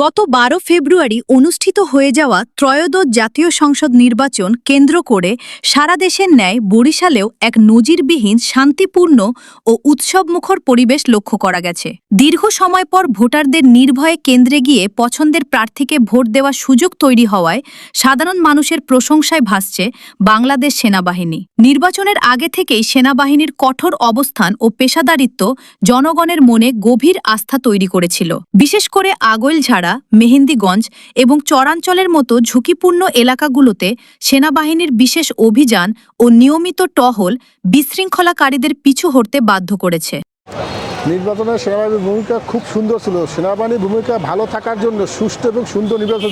গত ১২ ফেব্রুয়ারি অনুষ্ঠিত হয়ে যাওয়া ত্রয়োদশ জাতীয় সংসদ নির্বাচন কেন্দ্র করে সারা দেশের ন্যায় বরিশালেও এক নজিরবিহীন শান্তিপূর্ণ ও উৎসবমুখর পরিবেশ লক্ষ্য করা গেছে। দীর্ঘ সময় পর ভোটারদের নির্ভয়ে কেন্দ্রে গিয়ে পছন্দের প্রার্থীকে ভোট দেওয়ার সুযোগ তৈরি হওয়ায় সাধারণ মানুষের প্রশংসায় ভাসছে বাংলাদেশ সেনাবাহিনী। নির্বাচনের আগে থেকেই সেনাবাহিনীর কঠোর অবস্থান ও পেশাদারিত্ব জনগণের মনে গভীর আস্থা তৈরি করেছিল। বিশেষ করে আগৈলঝাড়া, মেহেন্দিগঞ্জ এবং চরাঞ্চলের মতো ঝুঁকিপূর্ণ এলাকাগুলোতে সেনাবাহিনীর বিশেষ অভিযান ও নিয়মিত টহল বিশৃঙ্খলাকারীদের পিছু হটতে বাধ্য করেছে। নির্বাচনে সেনাবাহিনীর ভূমিকা খুব সুন্দর ছিল। সেনাবাহিনীর ভূমিকা ভালো থাকার জন্য সুষ্ঠু এবং সুন্দর নির্বাচন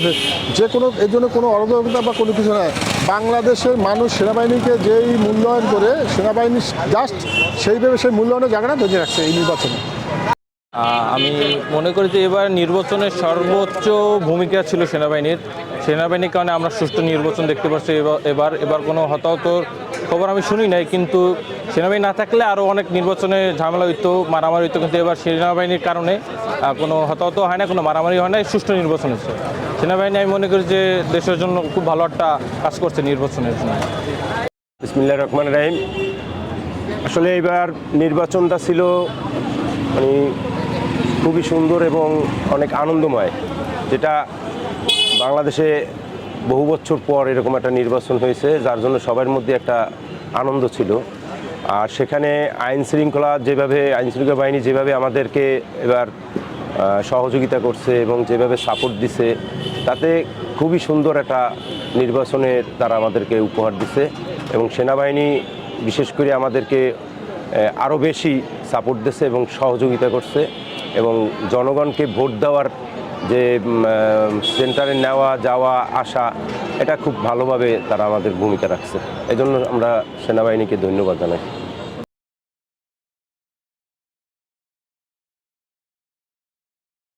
যে কোনো এর জন্য কোনো অরাজকতা বা কোনো কিছু নয়। বাংলাদেশের মানুষ সেনাবাহিনীকে যেই মূল্যায়ন করে সেনাবাহিনী জাস্ট সেইভাবে সেই মূল্যায়নের জায়গাটা ধরে রাখছে এই নির্বাচনে। আমি মনে করি যে এবার নির্বাচনের সর্বোচ্চ ভূমিকা ছিল সেনাবাহিনীর কারণে আমরা সুষ্ঠু নির্বাচন দেখতে পাচ্ছি। এবার কোনো হতাহতর খবর আমি শুনি নাই, কিন্তু সেনাবাহিনী না থাকলে আরও অনেক নির্বাচনে ঝামেলা হইতো, মারামারি হইতো, কিন্তু এবার সেনাবাহিনীর কারণে কোনো হতাহত হয় না, কোনো মারামারি হয় না, সুষ্ঠু নির্বাচন হচ্ছে। সেনাবাহিনী আমি মনে করি যে দেশের জন্য খুব ভালো একটা কাজ করছে নির্বাচনের জন্য। বিসমিল্লাহির রহমানির রহিম। আসলে এবার নির্বাচনটা ছিল মানে খুবই সুন্দর এবং অনেক আনন্দময়, যেটা বাংলাদেশে বহু বছর পর এরকম একটা নির্বাচন হয়েছে, যার জন্য সবার মধ্যে একটা আনন্দ ছিল। আর সেখানে আইনশৃঙ্খলা বাহিনী যেভাবে আমাদেরকে এবার সহযোগিতা করছে এবং যেভাবে সাপোর্ট দিছে, তাতে খুবই সুন্দর একটা নির্বাচনের তারা আমাদেরকে উপহার দিছে। এবং সেনাবাহিনী বিশেষ করে আমাদেরকে আরও বেশি সাপোর্ট দিছে এবং সহযোগিতা করছে, এবং জনগণকে ভোট দেওয়ার যে সেন্টারে নেওয়া যাওয়া আসা, এটা খুব ভালোভাবে তারা আমাদের ভূমিকা রাখছে। এজন্য আমরা সেনাবাহিনীকে ধন্যবাদ জানাই।